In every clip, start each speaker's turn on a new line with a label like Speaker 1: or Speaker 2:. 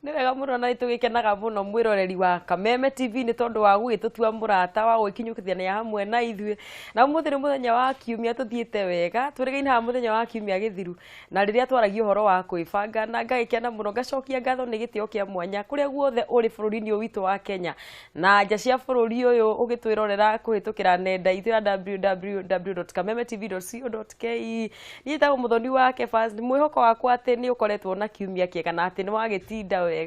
Speaker 1: Nĩ wega mũno na nĩtũgĩkenaga mũno mwĩroreri wa Kameme TV nĩ tondũ wa gũgĩtũtua mũrata wa gũkinyũkithania hamwe na ithuĩ. Na ũmũthĩ nĩ mũthenya wa kiumia tũthiĩte wega, tũrĩgaine ha mũthenya wa kiumia gĩthiru. Na rĩrĩa twaragia ũhoro wa kwĩbanga na ngagĩkena mũno ngacokia ngatho nĩ gĩtĩo kĩa mwanya kũrĩa guothe ũrĩ bũrũri-inĩ ũyũ witũ wa Kenya. Na nja cia bũrũri ũyũ ũgĩtwĩrorera kũhĩtũkĩra nenda itũ ya www.kamemetv.co.ke. Niĩ ta mũthoni wa Kebas mwĩhoko wakwa atĩ nĩ ũkoretwo na kiumia kĩega na atĩ nĩ wagĩtinda wega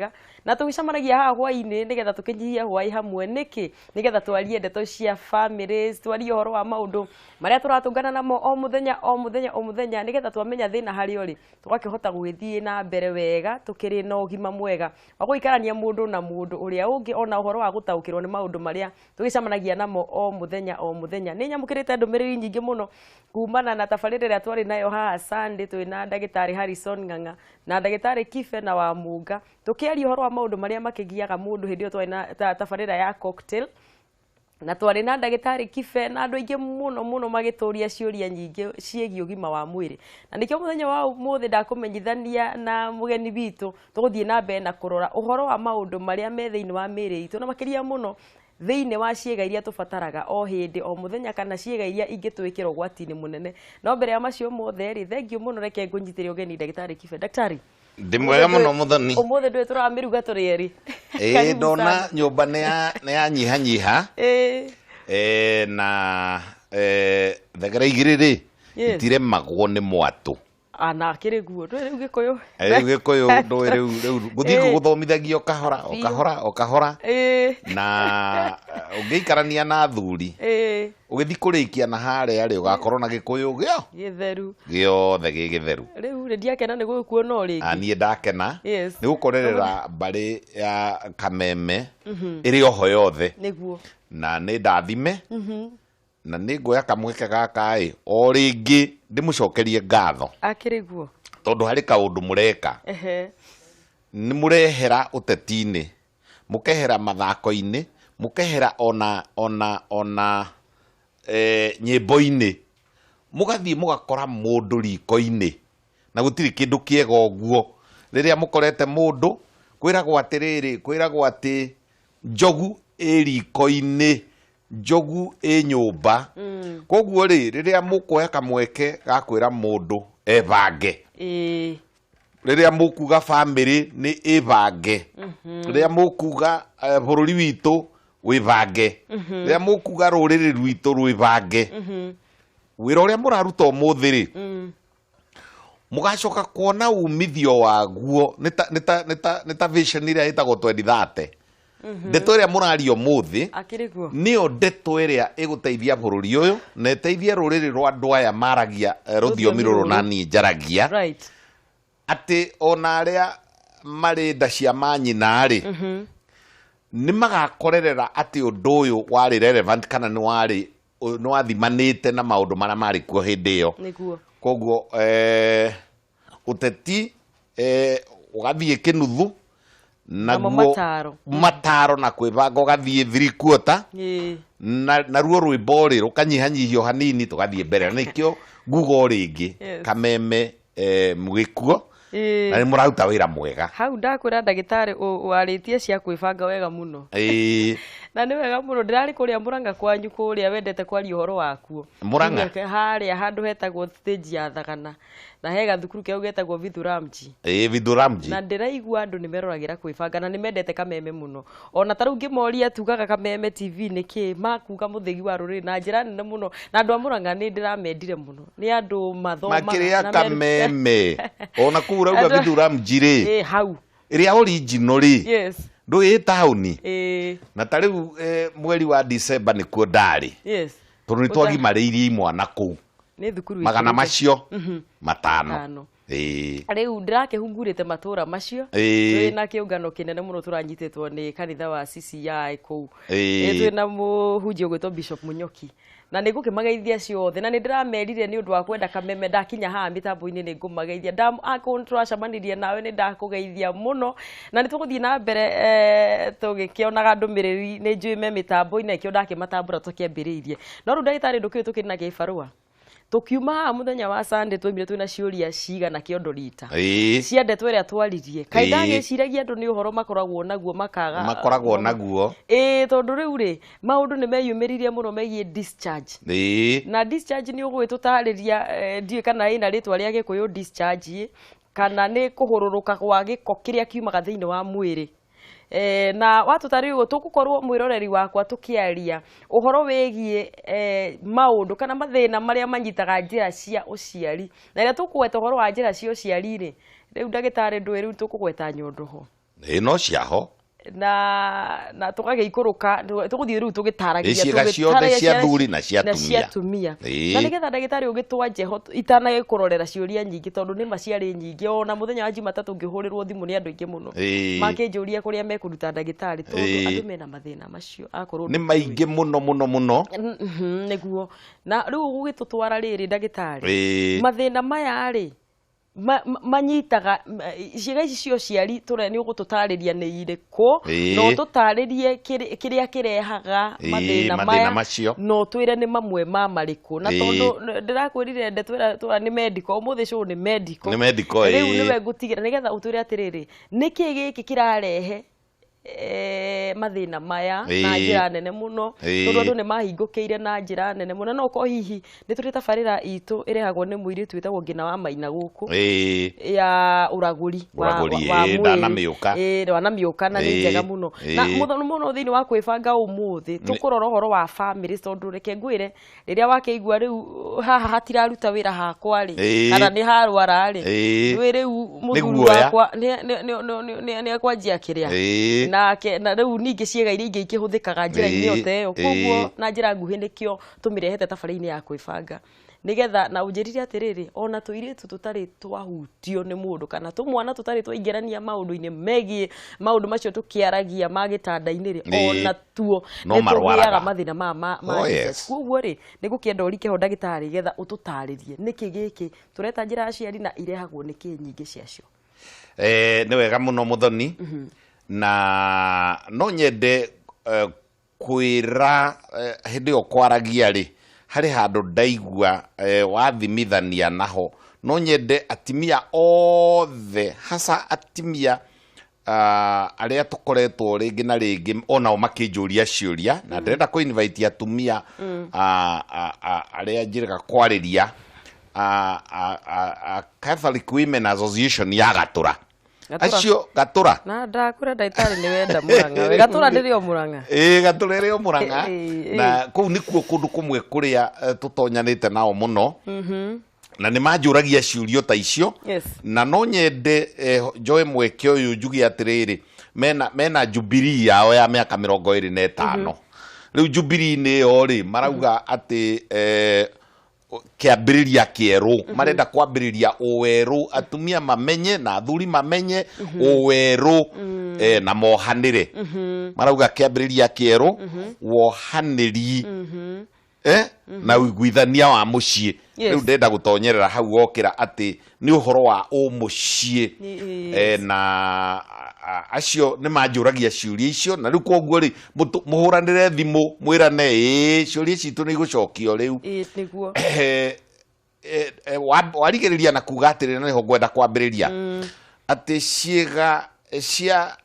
Speaker 1: na tũgĩcemanagia haha hwaĩ-inĩ nĩgetha tũkĩnyihia hwaĩ hamwe nĩkĩ nĩgetha twarie ndeto cia families, twarie ũhoro wa maũndũ marĩa tũratũngana namo o mũthenya nĩgetha twamenya thĩna harĩ ũrĩ tũgakĩhota gũgĩthiĩ na mbere wega tũkĩrĩ na ũgima mwega wa gũikarania mũndũ na mũndũ ũrĩa ũngĩ ona ũhoro wa gũtaũkĩrwo nĩ maũndũ marĩa tũgĩcemanagia namo o mũthenya nĩ nyamũkĩrĩte ndũmĩrĩri nyingĩ mũno kumana na tabarĩra ĩrĩa twarĩ nayo haha Sunday twĩna ndagĩtarĩ Harrison Ng'ang'a na ndagĩtarĩ Kibe na wa Munga tũkĩaria ũhoro wa maũndũ marĩa makĩgiaga mũndũ hĩndĩ ĩyo twarĩ na tabarĩra ya cocktail na twarĩ na ndagĩtarĩ Kibe na andũ aingĩ mũno magĩtũria ciũria nyingĩ ciĩgiĩ ũgima wa mwĩrĩ na nĩkĩo mũthenya wa ũmũthĩ ndakũmenyithania na mũgeni witũ tũgũthiĩ na mbere na kũrora ũhoro wa maũndũ marĩa me thĩinĩ wa mĩĩrĩ itũ na makĩria mũno thĩinĩ wa ciĩga iria tũbataraga o hĩndĩ o mũthenya kana ciĩga iria ingĩtwĩkĩra ũgwati-inĩ mũnene no mbere ya macio mothe rĩ thengiũ mũno reke ngũnyitĩre ũgeni ndagĩtarĩ Kibe. Daktari
Speaker 2: ndĩ mwega mũno mũthoni
Speaker 1: ũmũthĩ ndũĩ tũramĩruga tũrĩ erĩ
Speaker 2: ndona nyũmba nĩ yanyihanyiha na thegera igĩrĩ rĩ itiremagwo nĩ mwatũ
Speaker 1: ana akĩrĩ guo ndũĩ rĩu gĩkũyũ
Speaker 2: ndũĩ rĩu gũthiĩ gũthomithagio kahora na ũngĩikarania na athuri ũgĩthiĩ kũrĩkia na harĩa rĩ ũgakorwo na gĩkũyũ
Speaker 1: gĩtheru
Speaker 2: gĩothe gĩ gĩtheru
Speaker 1: rĩu nĩ ndiakena nĩ gũkuona o rĩngĩ
Speaker 2: niĩ ndakena nĩ gũkorerera mbarĩ ya Kameme ĩrĩ oho yothe
Speaker 1: nĩguo na
Speaker 2: nĩ ndathime na nĩ ngoya kamweke gaka o rĩngĩ ndĩmũcokerie ngatho
Speaker 1: akĩrĩ guo
Speaker 2: tondũ harĩ kaũndũ mũreka nĩ mũrehera ũteti-inĩ mũkehera mathako-inĩ mũkehera ona nyĩmbo-inĩ mũgathiĩ mũgakora mũndũ riko-inĩ na gũtirĩ kĩndũ kĩega ũguo rĩrĩa mũkorete mũndũ kwĩragwo atĩrĩrĩ kwĩragwo atĩ njogu ĩ riko-inĩ njogu ĩ nyũmba koguo rĩ rĩrĩa mũkuoya kamweke ga kwĩra mũndũ ebange rĩrĩa mũkuga family nĩ ĩbange rĩrĩa mũkuga bũrũri witũ wĩbange rĩrĩa mũkuga rũrĩrĩ rwitũ rwĩbange wĩra ũrĩa mũraruta ũmũthĩ rĩ mũgacoka kuona umithio waguo nĩ ta vision ĩrĩa ĩtagwo 2030 ndeto ĩrĩa mũraria ũmũthĩ nĩyo ndeto ĩrĩa ĩgũteithia bũrũri ũyũ na ĩteithie rũrĩrĩ rwa andũ aya maragia rũthiomi rũrũ naniĩ njaragia atĩ ona arĩa marĩ nda cia manyina rĩ nĩ magakorerera atĩ ũndũ ũyũ warĩ relevant kana nĩ wathimanĩte na maũndũ marĩa marĩ kuo hĩndĩ ĩyo koguo ũteti ũgathiĩ kĩnuthu naguo mataro na kwĩbanga ũgathiĩ 3/4 na ruo rwĩmbo rĩ rũkanyihanyihio hanini tũgathiĩ mbere nĩkĩo ngugo rĩngĩ Kameme mũgĩkuo na nĩ mũraruta wĩra mwega
Speaker 1: hau ndakwĩra ndagĩtarĩ warĩtie cia kwĩbanga wega mũno na nĩ wega mũno ndĩrarĩ kũrĩa Mũrang'a kwanyu kũrĩa wendete kwaria ũhoro wakuo
Speaker 2: Mũrang'a
Speaker 1: harĩa handũ hetagwo stage ya Thagana na he gathukuru keu getagwo Vithuramji
Speaker 2: Vithuramji
Speaker 1: na ndĩraigua andũ nĩ meroragĩra kwĩbanga na nĩ mendete Kameme mũno ona ta rĩu ngĩmoria tugaga Kameme TV nĩkĩ makuga mũthegi wa rũrĩrĩ na njĩra nene mũno na andũ a Mũrang'a nĩ ndĩramendire mũno nĩ andũ mathomaga
Speaker 2: makĩrĩa Kameme ona kũu rauga Vithuramji rĩ
Speaker 1: hau
Speaker 2: ĩrĩa original rĩ ndũĩ taũni na ta rĩu mweri wa December nĩkuo ndarĩ tondũ nĩ twagimarĩirie imwana kũu magana macio matano
Speaker 1: rĩu ndĩrakĩhungurĩte matũra macio na kĩũngano kĩnene mũno tũranyitĩtwo nĩ kanitha wa CCI kũu twĩna mũhunjia ũgwĩtwo Bishop Mũnyoki na nĩ ngũkĩmageithia ciothe na nĩ ndĩramerire nĩ ũndũ wa kwenda Kameme ndakinya haha mĩtambo-inĩ nĩ ngũmageithia tũracemanirie nawe nĩ ndakũgeithia mũno na nĩ tũgũthiĩ na mbere tũgĩkĩonaga ndũmĩrĩri nĩ njũĩ me mĩtambo-inĩ nĩkĩo ndakĩmatambũra tũkĩambĩrĩirie no rĩu ndagĩtarĩ ndũkĩũĩ tũkĩrĩ na gĩbarũa tukiuma muthenya wa Sunday twimire twina ciuria ciiga na kiondo rita
Speaker 2: ciende
Speaker 1: tweria twaririe kaida giciragia andu ni uhoro makoragwo naguo
Speaker 2: makoragwo naguo
Speaker 1: tondu riu ri maundu ni meyumiririe muno megie discharge na discharge ni ugwitutariria ndiye kana ina ritwa ria gikuyu discharge kana ni kuhururuka kwa giko kiria kiumaga thiini wa mwiri na watutaririo tugukorwo mwiroreri wakwa tukiaria uhoro wegie maundu kana mathina maria manyitaga njira cia uciari na ria tukweta uhoro wa njira cia uciari ri riu ndagitari ndwe riu tukugweta nyondo ho
Speaker 2: no ciaho
Speaker 1: na tugageikuruka tuguthie riu tugitaragia
Speaker 2: ciiga ciothe cia thuri na cia
Speaker 1: tumia na nigetha ndagitari ugitwaje ho itana kurorera ciuria nyingi tondu ni maciari nyingi ona muthenya wa Jumatatu ngihurirwo thimu ni andu ingi muno makinjuria kuria mekuruta ndagitari tondu andu mena mathina macio akorwo
Speaker 2: ni maingi muno
Speaker 1: niguo na riu gugitutwara riri ndagitari mathina maya ri manyitaga ciiga ici cio ciari tore ni ugututariria ni iriku no tutaririe kiria kirehaga mathina maya no twire ni mamwe ma mariku na tondu ndirakwirire nde twira ni medical umuthi show ni medical riu niwe ngutigira nigetha utwire atiriri niki giki kirarehe mathina maya na njira nene muno tondu andu ni mahingukiire na njira nene muno no ko hihi ni turita barira itu irehagwo ni muiri twitagwo ngina wa maina guku ya uraguri wa wanamiuka na ni njega muno na muno thiini wa kwibanga umuthi tukurora uhoro wa family tondu reke ngwire riria wakeigua riu haha hatiraruta wira hakwa ri kana ni harwara ri riu muthuri wakwa ni akwanjia kiria na riu ningi ciega iria ingi ikihuthikaga njira-ini yote yo koguo na njira nguhi nikio tumirehete tabari-ini ya kwibanga nigetha na unjirire atiriri ona tuiritu tutari twahutio ni mundu kana tumwana tutari twaingirania maundu-ini megie maundu macio tukiaragia magitanda-ini ri ona tuo nitugiaga mathina ma koguo ri nigukienda urike ho ndagitari getha ututaririe niki giki tureta njira aciari na irehagwo niki nyingi ciacio
Speaker 2: ni wega muno muthoni na no nyende kwira hindi o kwaragia ri hari handu ndaigua wathimithania naho no nyende atimia othe hasa atimia aria tukoretwo ringi na ringi onao makinjuria ciuria na ndenda ku invite atumia aria njiraga kwariria Catholic Women Association ya Gatura acio Gatura
Speaker 1: na ndakura ndaitari ni wenda Murang'a Gatura ndirio Murang'a
Speaker 2: Gatura rio Murang'a na kuu nikuo kundu kumwe kuria tutonyanite nao muno na ni manjuragia ciurio ta icio na no nyende Joy Mweke uyu njugi atiriri mena Jubilee yao ya miaka 25 riu Jubilee ni yo ri marauga ati kiambiriria kieru marenda kwambiriria uweru atumia mamenye na athuri mamenye uweru na mohanire marauga kiambiriria kieru wohaniri na uiguithania wa mucii riu ndenda gutonyerera hau okira ati ni uhoro wa umucii na acio ni manjuragia ciuria icio na riu koguo ri muhuranire thimu mwirane ciuria citu ni gucokio riu
Speaker 1: niguo
Speaker 2: warigiriria na kuga atiri niho ngwenda kwambiriria ati ciiga cia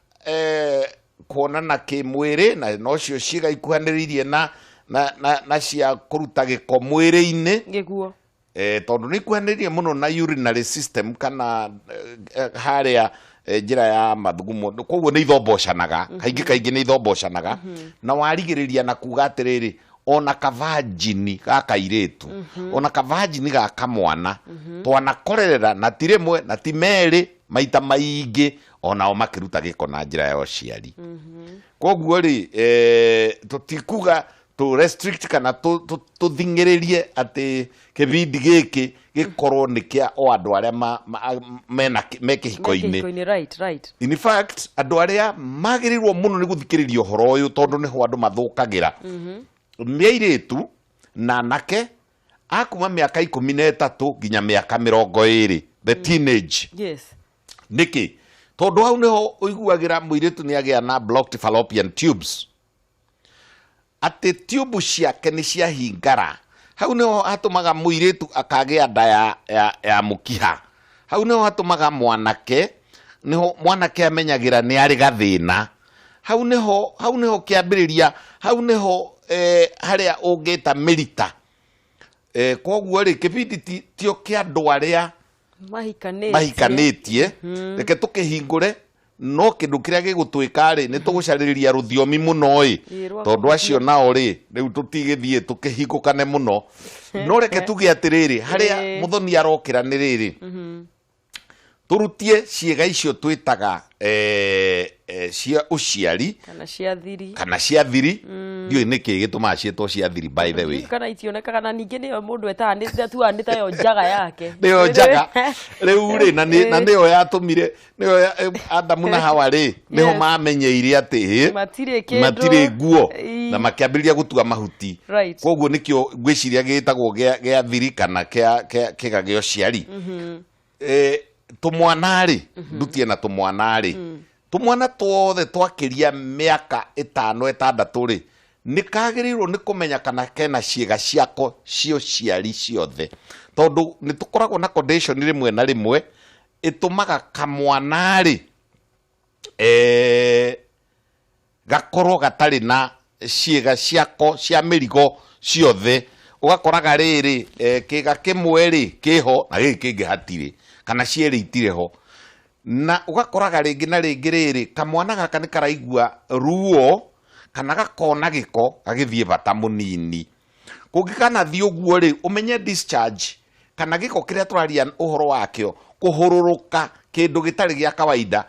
Speaker 2: kuonana kimwiri na no cio ciiga ikuhaniririe na cia kuruta giko mwiri-ini
Speaker 1: giguo
Speaker 2: tondu ni ikuhaniririe muno na urinary system kana haria njira ya mathugumo koguo ni ithombocanaga kaingi ni ithombocanaga na warigiriria na kuga atiriri ona kavagini gakairitu ona kavagini gakamwana twanakorerera na tirimwe na timeri maita maingi ona o makiruta giko na njira ya uciari koguo ri tutikuga to restrict kana tuthingiririe ati kibindi giki gikorwo ni kia o andu aria me kihiko-ini
Speaker 1: right
Speaker 2: in fact andu aria magirirwo muno ni guthikiririo horo uyu tondu ni ho andu mathukagira miairitu na nake akuma miaka 13 nginya miaka 20 the teenage niki tondu hau niho uiguagira muiritu ni agia na blocked fallopian tubes ati tube ciake ni cia hingara hau niho hatumaga muiritu akagĩa nda ya mũkiha. Hau niho hatumaga mwanake amenyagira nĩ arĩ gathĩna. Hau niho kĩambĩrĩria, hau niho harĩa ũngĩta mĩrita. Koguo rĩ kĩbindi tio kĩa andũ arĩa mahikanĩtie. Reke tũkĩhingũre, no kĩndũ kĩrĩa gĩgũtwĩka rĩ nĩ tũgũcarĩrĩria rũthiomi mũno ĩ, tondũ acio nao rĩ rĩu tũtigĩthiĩ tũkĩhingũkane mũno. No reke tuge atĩrĩrĩ, harĩa mũthoni arokĩra nĩ rĩrĩ, turutie ciĩga icio twĩtaga cia ũciari kana cia thiri. Ndiũĩ nĩkĩ gĩtũmaga ciĩtwo cia thiri by the way.
Speaker 1: Kana itionekaga na ningĩ nĩyo mũndũ nĩ tayo njaga yake.
Speaker 2: Nĩyo njaga rĩu rĩ, na nĩyo yatũmire, nĩyo Adamu na Hawa rĩ nĩho mamenyeire atĩ matirĩ nguo na makĩambĩrĩria gũtua mahuti. Koguo nĩkĩo ngwĩciria gĩtagwo gĩa thiri kana kĩga gĩa ũciari. Tũmwana rĩ, ndutie na tũmwana rĩ, tũmwana tuothe twakĩria mĩaka 5-6 rĩ, nĩ kagĩrĩirwo nĩ kũmenya kana kena ciĩga ciako cia ũciari ciothe, tondũ nĩ tũkoragwo na condition rĩmwe na rĩmwe ĩtũmaga kamwana rĩ gakorwo gatarĩ na ciĩga ciako cia mĩrigo ciothe. Ũgakoraga rĩrĩ kĩga kĩmwe rĩ kĩho na gĩkĩ kĩngĩ hatirĩ, kana cierĩ itire ho. Na ũgakoraga rĩngĩ na rĩngĩ rĩrĩ kamwana gaka nĩ karaigua ruo kana gakona gĩko gagĩthiĩ bata mũnini. Kũngĩkanathiĩ ũguo rĩ, ũmenye discharge kana gĩko kĩrĩa tũraria ũhoro wakĩo kũhũrũrũka kĩndũ gĩtarĩ gĩa kawaida,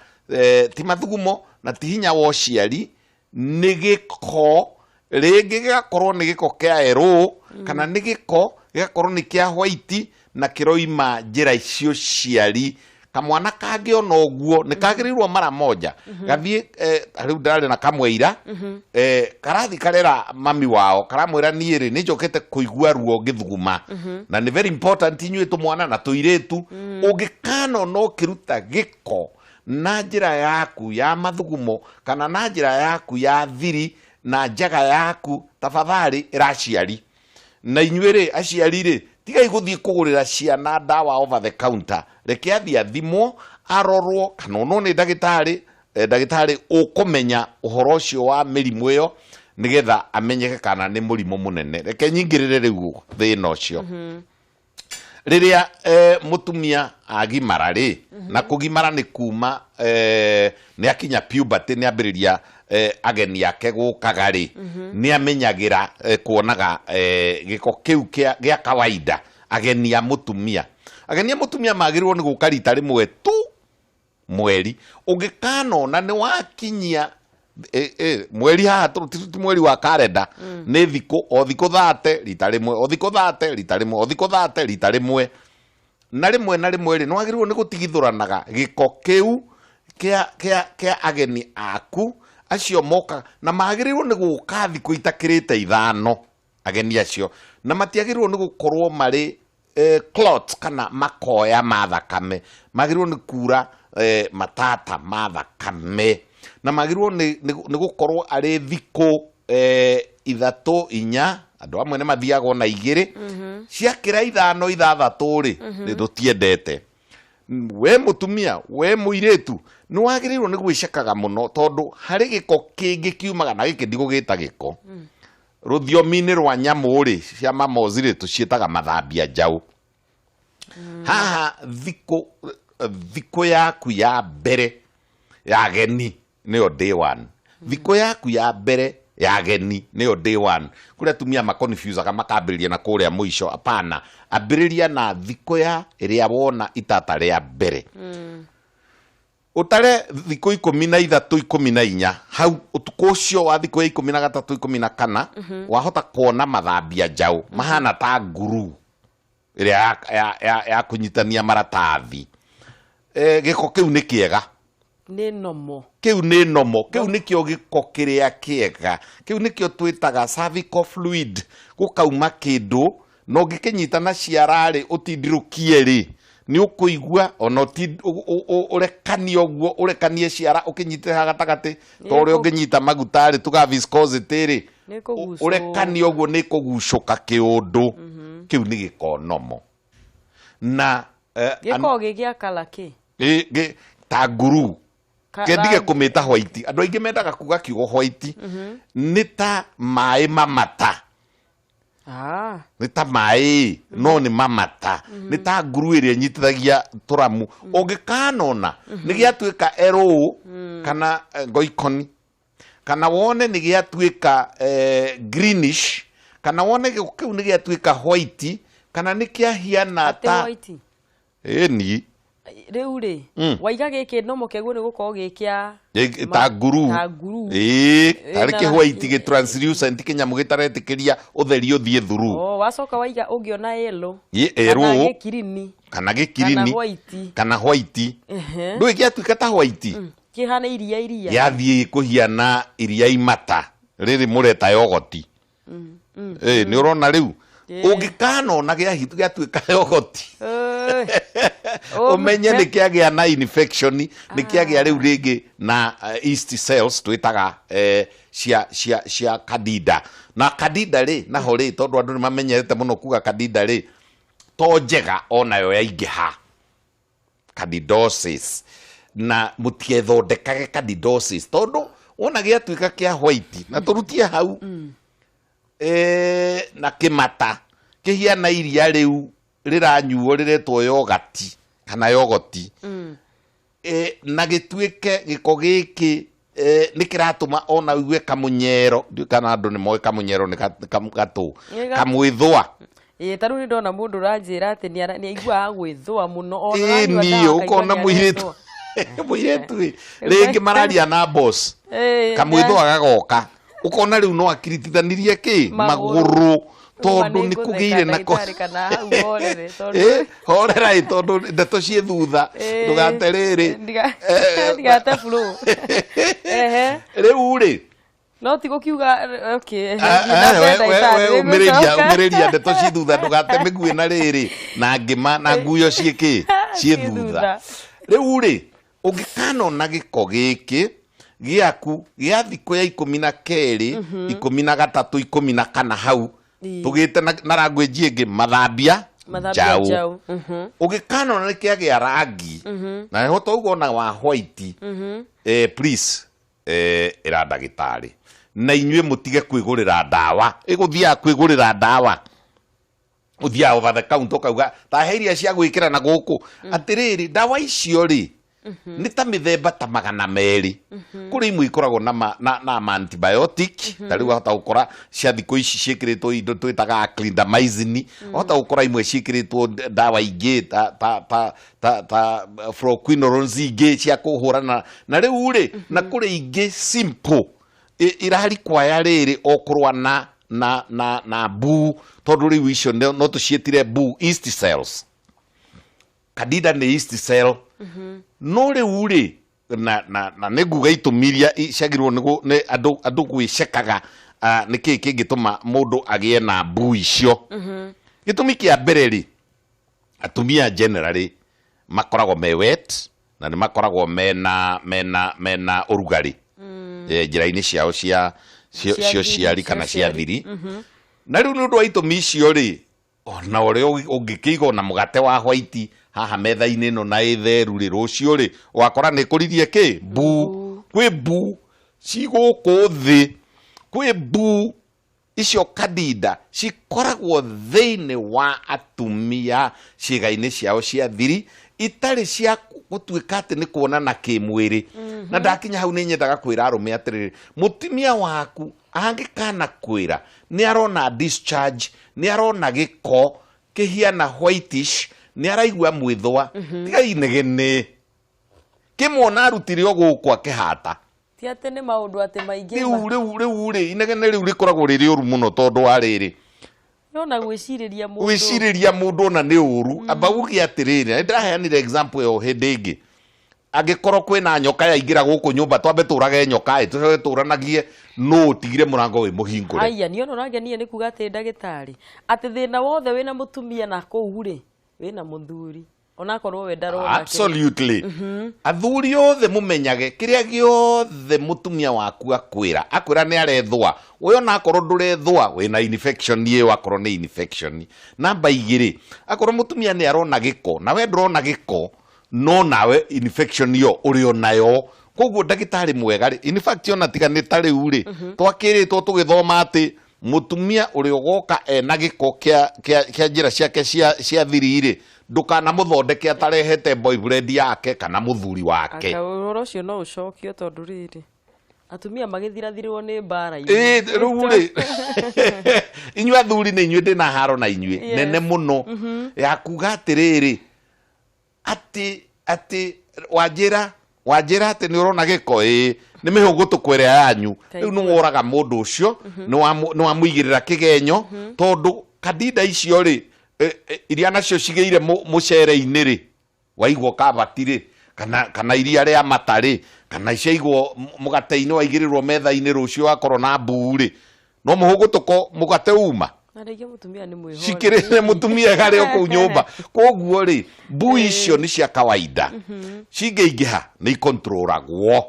Speaker 2: ti mathugumo na ti hinya wa ũciari, nĩ gĩko. Rĩngĩ gĩgakorwo nĩ gĩko kĩa erũ kana nĩ gĩko gĩgakorwo nĩ kĩa white na kĩroima njĩra icio ciari. Kamwana kangĩona ũguo nĩ kagĩrĩirwo mara moja gathiĩ, rĩu ndarĩ na kamweira karathi karera mami wao, karamwĩra niĩ rĩ nĩ njokete kũigua ruo ngĩthuguma, na nĩ very important inyuĩ tũmwana na tũirĩtu, ũngĩkana no kĩruta gĩko na njĩra yaku ya mathugumo kana na njĩra yaku ya thiri na njaga yaku, tafadhali ĩraciari. Na inyuĩ rĩ aciari rĩ, tigai gũthiĩ kũgũrĩra ciana ndawa over the counter. Reke athiĩ athimwo, arorwo kana no nĩ ndagĩtarĩ ũkũmenya ũhoro ũcio wa mĩrimũ ĩyo nĩgetha amenyeke kana nĩ mũrimũ mũnene. Reke nyingĩrĩre rĩu thĩna ũcio. Rĩrĩa mũtumia agimara rĩ, na kũgimara nĩ kuma nĩ akinya puberty, nĩ ambĩrĩria ageni yake gũkaga rĩ, nĩ amenyagĩra kuonaga gĩko kĩu gĩa kawaida. Ageni a mũtumia magĩrĩirwo nĩ gũka rita rĩmwe tu mweri. Ũngĩkanona nĩ wakinyia mweri haha ti mweri wa kalenda, nĩ thikũ o thikũ 30 rita rĩmwe, o thikũ 30 rita rĩmwe, o thikũ 30 rita rĩmwe. Na rĩmwe rĩ nĩ wagĩrĩirwo nĩ gũtigithũranaga gĩko kĩu kĩa ageni aku acio moka, na magĩrĩirwo nĩ gũka thikũ itakĩrĩte 5 ageni acio, na matiagĩrĩirwo nĩ gũkorwo marĩ clots kana makoya ma thakame, magĩrĩirwo nĩ kura matata ma thakame, na magĩrĩirwo nĩ gũkorwo arĩ thikũ 3-4, andũ amwe nĩ mathiaga na 2 ciakĩra 5-6 rĩ nĩ tũtiendete. We mũtumia, we mũirĩtu, nĩ wagĩrĩirwo nĩ gwĩcekaga mũno, tondũ harĩ gĩko kĩngĩ kiumaga, na gĩkĩ ndigũgĩta gĩko, rũthiomi-inĩ rwa nyamũ rĩ cia mamozi rĩ tũciĩtaga mathambia njaũ. Haha thikũ yaku ya mbere ya ageni nĩyo day 1. Thikũ yaku ya mbere ya ageni nĩyo day 1. Kũrĩa atumia makonfusaga makambĩrĩria na kũrĩa mũico. Apana, ambĩrĩria na thikũ ya ĩrĩa wona itata rĩa mbere. Utare thikũ 13 14, hau ũtukũ ũcio wa thikũ ya 13 14 wahota kuona mathambia njaũ mahana ta nguru ĩrĩa ya kũnyitania maratathi. Gĩko kĩu nĩ kĩega,
Speaker 1: nĩ nomo,
Speaker 2: kĩu nĩ nomo, kĩu nĩkĩo gĩko kĩrĩa kĩega, kĩu nĩkĩo twĩtaga cervical fluid. Gũkauma kĩndũ no gĩkĩnyita na ciara rĩ ũtindirũkie rĩ nĩ ũkũigua ona ũrekanie ũguo, ũrekanie ciara ũkĩnyitĩra gatagatĩ, ta ũrĩa ũngĩnyita maguta rĩ tuga viscosity rĩ urekani oguo ni kugucoka kiundu kiu ni gikonomo na
Speaker 1: giko gigia kalaki
Speaker 2: ta nguru kendige kumita white andu aingi mendaga kuga kiugo white ni ta mai mamata ni ta mai no ni mamata ni ta nguru iria nyitithagia turamu ungikanona ni giatuika ero kana ngoikoni kana wone ni giatuika greenish kana wone kiu ni giatuika white kana ni kiahiana ta ni
Speaker 1: riu ri waiga giki no mokegwo ni gukorwo gikia
Speaker 2: ta nguru tari ki white gi translucent kinyamu gitaretikiria utheri uthie thuru
Speaker 1: wacoka waiga ungiona yellow
Speaker 2: kana gikirini kana white ndui giatuika ta white
Speaker 1: kihana iria
Speaker 2: yathie kuhiana iria imata riri mureta yogoti ni urona riu ungikanona giatuika yogoti umenye ni kiagia na infection ni kiagia riu ringi na yeast cells twitaga cia candida na candida ri naho ri tondu andu ni mamenyerete muno kuga candida ri to njega onayo yaingiha candidosis na mutiethondekage candidosis tondu wona giatuika kia white na turutie hau na kimata kihiana iria riu riranyuo riretwo yogati kana yogoti na gituike giko giki ni kiratuma ona ugue kamunyero kana andu ni moe kamunyero ni gatu kamwithwa
Speaker 1: taru ni ndona mundu ranjira ati ni aigua gwithwa muno ona
Speaker 2: ni ukona muiretu ringi mararia na boss kamwithwa gagoka ukona riu no akiritithanirie ki maguru tondu ni kugiire na horera tondu ndeto cie thutha ndugateriri
Speaker 1: ndigate flow
Speaker 2: riu ri
Speaker 1: no ti gukiuga okay
Speaker 2: umiriria ndeto cie thutha ndugate migui na riri na ngima na nguyo cie thutha riu ri ungikanona giko giki giaku gia thiko ya 12 13 14 hau tugite na language ingi mathambia jau ugikanona ni kiagia rangi na hoto ugona wa white please ira ndagitari na inyue mutige kwigurira ndawa iguthia kwigurira ndawa uthia over the counter kauga ta heiria cia gwikira na guku atiriri ndawa icio ri ni ta mithemba ta 200 kuri imwe ikoragwo na antibiotic tariu hota gukora cia thiko ici cikiritwo indo twitaga clindamycin hota gukora imwe cikiritwo ndawa ingi ta fluoroquinolones ingi cia kuhurana na riu ri na kuri ingi simple irari kwaya riri okurwa na buu tondu riu icio no tucietire buu yeast cells candida ni yeast cell no riu ri na niguga itumiria ciagirwo ni andu gwicekaga niki kingituma mundu agie na buu icio gitumi kia mbere ri atumia generally makoragwo me wet na ni makoragwo mena urugari njira-ini ciao cia ciari kana cia thiri na riu ni undu wa itumi icio ri ona uri ungikiiga na mugate wa white haha metha-ini no na itheru ri rucio ri wakora ni kuririe ki buu kwi buu ciguku thi kwi buu icio candida cikoragwo thiini wa atumia ciiga-ini ciao cia thiri itari cia gutuika ati ni kuonana kimwiri na ndakinya hau ni nyendaga kwira arume atiriri mutumia waku angikana kwira ni arona discharge ni arona giko kihiana whitish ni araigua mwithwa tiga inegene kimwona arutire oguku akihata
Speaker 1: ti ati ni maundu ati maingi
Speaker 2: riu inegene riu rikoragwo riri uru muno tondu wa riri
Speaker 1: yona gwiciriria
Speaker 2: mundu ona ni uru amba ugi atiriri ndiraheanire example yo hindi ingi agikorwo kwina nyoka yaingira guku nyumba twambe turage nyoka turanagie no tigire murango wi muhingure
Speaker 1: aya ni ona urangenia ni kuga ati ndagitari ati thina wothe wina mutumia na kuu ri wina muthuri ona korwo we ndarona
Speaker 2: absolutely athuri othe mumenyage kiria giothe mutumia waku akwira ni arethwa we ona akorwo ndurethwa wina infection ye wakorwo ni infection namba 2 akorwo mutumia ni arona giko na we ndurona giko no nawe infection yo uri onayo koguo ndagitari mwega ri in fact ona tiga ni tari uri twakiritwo tugithoma ati mutumia uri ogoka ena giko kia njira ciake cia thiriri ndukana muthondeke atarehete boyfriend yake kana muthuri wake
Speaker 1: akahoro cio no ucokio tondu riri atumia magithirathirwo ni mbara
Speaker 2: ruri inyua athuri ni inyue ndina haro na inyue nene muno ya kuga atiriri ati wajira ati ni urona giko ni mihugu tukwerea yanyu riu ni woraga mundu ucio ni wamuigirira kigenyo tondu kadida icio ri iria nacio cigeire mucere-ini ri waigwo kabati kana iria ria matari kana ciaigwo mugate-ini waigirirwo metha-ini rucio wakorwo na mbuu ri no muhugutuko mugate uma cikirire mutumia gari oku nyumba koguo ri mbuu icio ni cia kawaida cingeingĩha ni ikontrolagwo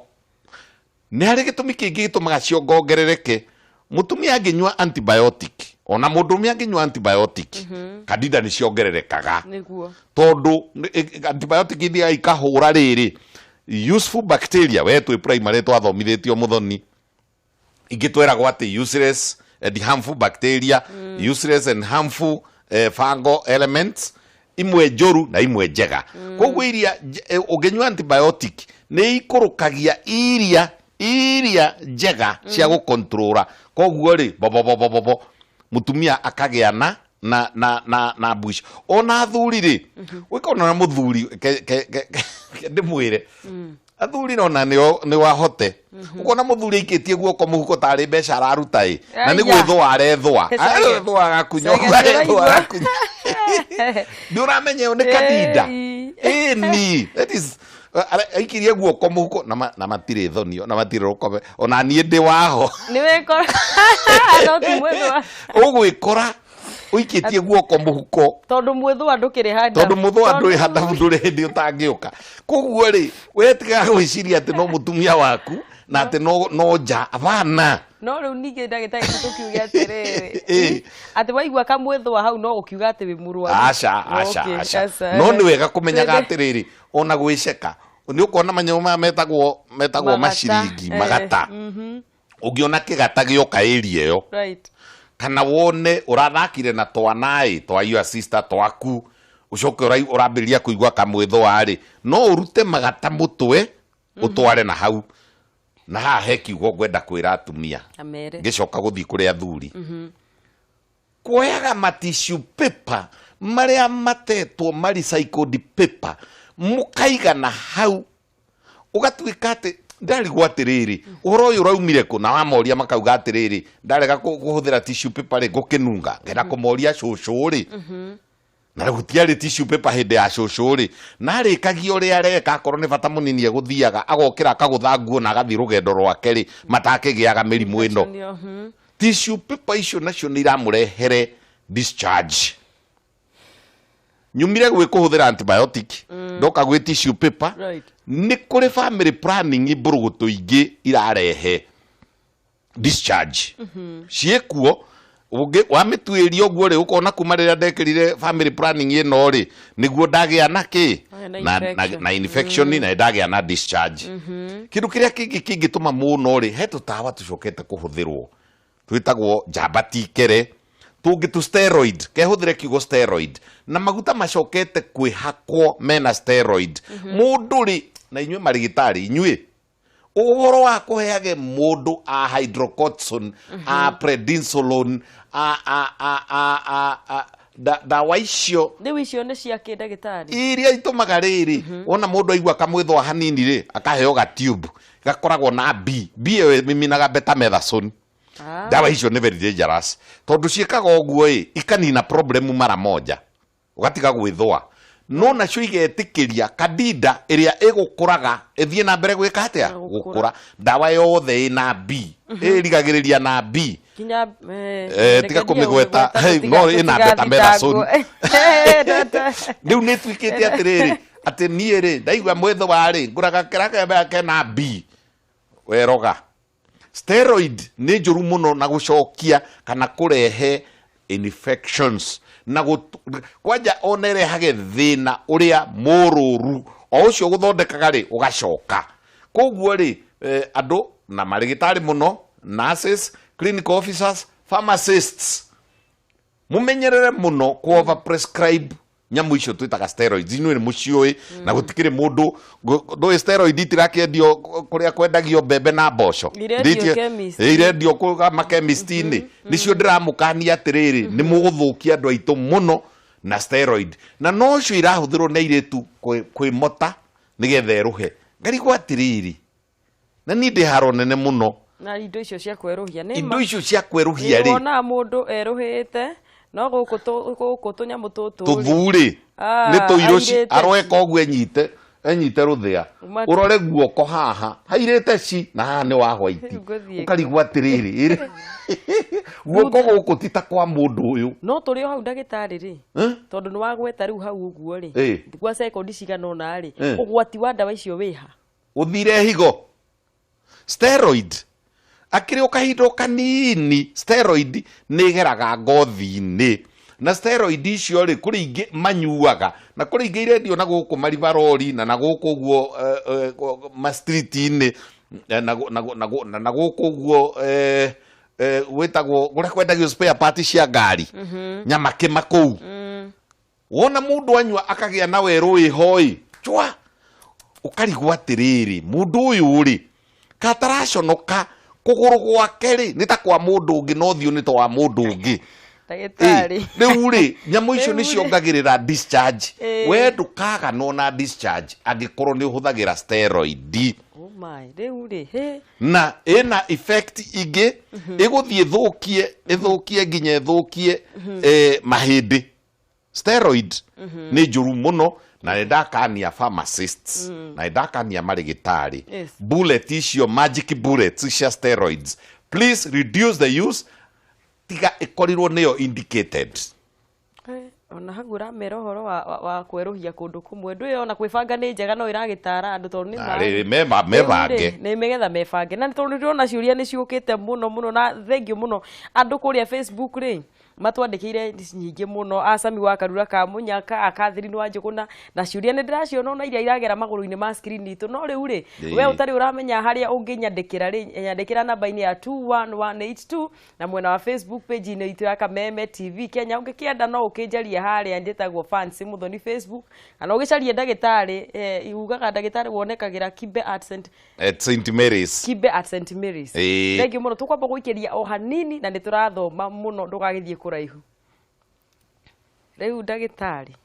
Speaker 2: ni hari gitumi kingi gitumaga ciongongerereke mutumia anginywa antibiotic ona mundu anginywa antibiotic kadida ni ciongererekaga
Speaker 1: niguo
Speaker 2: tondu antibiotic ithia ikahura riri useful bacteria we twi primary twathomithitio muthoni ingitweragwo ati useless and harmful bacteria useless and harmful fungal elements imwe njoru na imwe njega koguo iria unginywa antibiotic ni ikurukagia iria njega cia gukontrola koguo ri bobo mutumia akagia na bush ona athuri ri wikona na muthuri ndimwire athuri nona ni wahote ukona muthuri ikitie guoko muhuko tari mbeca araruta na ni gwithwa arethwa agakunyo ndi uramenye ni kadida ni that is aikirie guoko muhuko na matire thonio na matire rukome ona nie ndi waho
Speaker 1: ni wekora no ti mwethwa
Speaker 2: ugwikora uikitie guoko muhuko
Speaker 1: tondu mwethwa ndukiri handa
Speaker 2: tondu muthwa nduri handa nduri hindi utangiuka koguo ri wetiga gwiciria ati no mutumia waku na ati no nja abana
Speaker 1: no riu ningi ndagitari tukiuga atiriri ati waigua kamwethwa hau no ukiuga ati wi murwaru
Speaker 2: aca no ni wega kumenyaga atiriri ona gwiceka ni ukona manyoma metagwo maciringi magata ungiona kigata gioka area yo
Speaker 1: right
Speaker 2: kana wone urathakire na twanai twa your sister twaku ucoke urambiria kuigwa kamwethwa ri no urute magata mutwe utware na hau na ha heki go gwenda kwira atumia ngicoka guthi kuri athuri kuoyaga tissue paper maria matetwo recycled paper mukaiga na hau ugatwika ati ndarigwo atiriri uhoro uyu uraumire ku na wamoria makauga atiriri ndarega kuhuthira tissue paper ri gukinunga ngenda kumoria cucu ri na gutiari tissue paper hindi ya cucu ri na rikagio ri areka akorwo ni bata munini eguthiaga agokira akagutha nguo na agathi rugendo rwake ri matakigiaga mirimu ino tissue paper icio nacio ni iramurehere discharge nyumire gwikuhuthira antibiotic ndoka gwi tissue paper ni kuri family planning iburugutu ingi irarehe discharge ciekuo wamituiria uguo ri ukona kuma riria ndekirire family planning ino ri niguo ndagia na ki na infection na ndagia na discharge kindu kiria kingituma muno ri he tutawa tucokete kuhuthirwo twitagwo jabatikere tungitu steroid kehuthire kiugo steroid na maguta macokete kwihakwo mena steroid mundu ri na inyue marigitari inyue uhoro wa kuheage mundu a hydrocortisone a prednisolone dawa icio
Speaker 1: ni cia kindagitari
Speaker 2: iria itumaga riri ona mundu aigua kamwithwa hanini ri akaheo ga tube gakoragwo na B yo miminaga betamethasone dawa icio ni very dangerous tondu ciekaga uguo ikanina problem mara moja ugatiga gwithwa no nacio igetikiria kadida iria igukuraga ithie na mbere gwika atia gukura dawa yothe ina B irigagiriria na B
Speaker 1: kinya
Speaker 2: tiga kumigweta no ina beta merason riu ni twikite atiriri ati nie ri ndaigua mwetho wari nguraga kiraka yake na B weroga steroid ni njuru muno na gucokia kana kurehe infections na kwanja onere hage thina uria mururu o ucio guthondekaga ri ugacoka koguo ri andu na marigitari muno nurses clinical officers pharmacists mumenyerere muno ku overprescribe nyamu icio twitaga steroids inu ni mucioi na gutikire mundu do steroid itirakendio kuria kwendagio mbembe na mboco irendio ku makemistini nicio ndiramukania atiriri ni muguthukia andu aitu muno na steroid na no cio irahuthirwo na iretu kwimota nigetha eruhe ngarigwa atiriri na ni ndi haro nene muno
Speaker 1: na indo icio cia kweruhia ni
Speaker 2: indo icio cia kweruhia ri
Speaker 1: wona mundu eruhite no guku tunyamu tutu
Speaker 2: tuthuri ni tuiroci arweka ogwe enyite ruthia urore guoko haha hairite ci na haha ni wa white ukarigwa atiriri guoko guku tita kwa mundu uyu
Speaker 1: no turi hau ndagitari ri tondu ni wagweta riu hau uguo ri kwa sekondi cigana ri ugwati wa ndawa icio wiha
Speaker 2: uthire higo steroid akiri ukahindo kanini steroid nigeraga ngothi-ini na steroid icio ri kuri ingi manyuaga na kuri ingi irendio na guku maribarori na guku guo ma street-ini na guku guo wetagwo guria kwendagio spare parts cia ngari nyama kima kuu wona mundu anyua akagia na weru ihoi chwa ukarigwa atiriri mundu uyu ri kataraconoka kuguru gwake ri ni ta kwa mundu ungi no thiu ni to wa mundu ungi
Speaker 1: ndagitari
Speaker 2: riu ri nyamu icio ni ciongagirira discharge we ndukaga no na discharge angikorwo ni uhuthagira steroid
Speaker 1: oh my riu ri he
Speaker 2: na ina effect ingi iguthie ithukie nginya ithukie mahindi steroid ni njuru muno na ndakania pharmacists na ndakania marigitari bullet icio magic bullets cia steroids please reduce the use tiga ikorirwo neo indicated
Speaker 1: ona hagura merohoro wa kweruhia kundu kumwe ndu yo na kwibanga ni njega no iragitara andu tondu ni
Speaker 2: mebange
Speaker 1: ni megetha mebange na tondu ndona ciuria ni ciukite muno na thengio muno andu kuria Facebook ri matwandikire nyingi muno Asami wa Karura ka Munyaka Akathirinu wa Njuguna na ciuria ni ndiraciona na iria iragera maguru-ini ma screen itu no riu ri we utari uramenya haria unginyandikira ri nyandikira namba-ini ya 21182 na mwena wa Facebook page ini itu ya Kameme TV Kenya ungikienda no ukinjaria haria nditagwo fans muthoni Facebook kana ugicaria ndagitari iugaga ndagitari wonekagira Kibe at
Speaker 2: St Mary's
Speaker 1: Kibe at St Mary's thengi muno tukwamba guikiria o hanini na niturathoma muno ndugagithie kuraihu riu ndagitari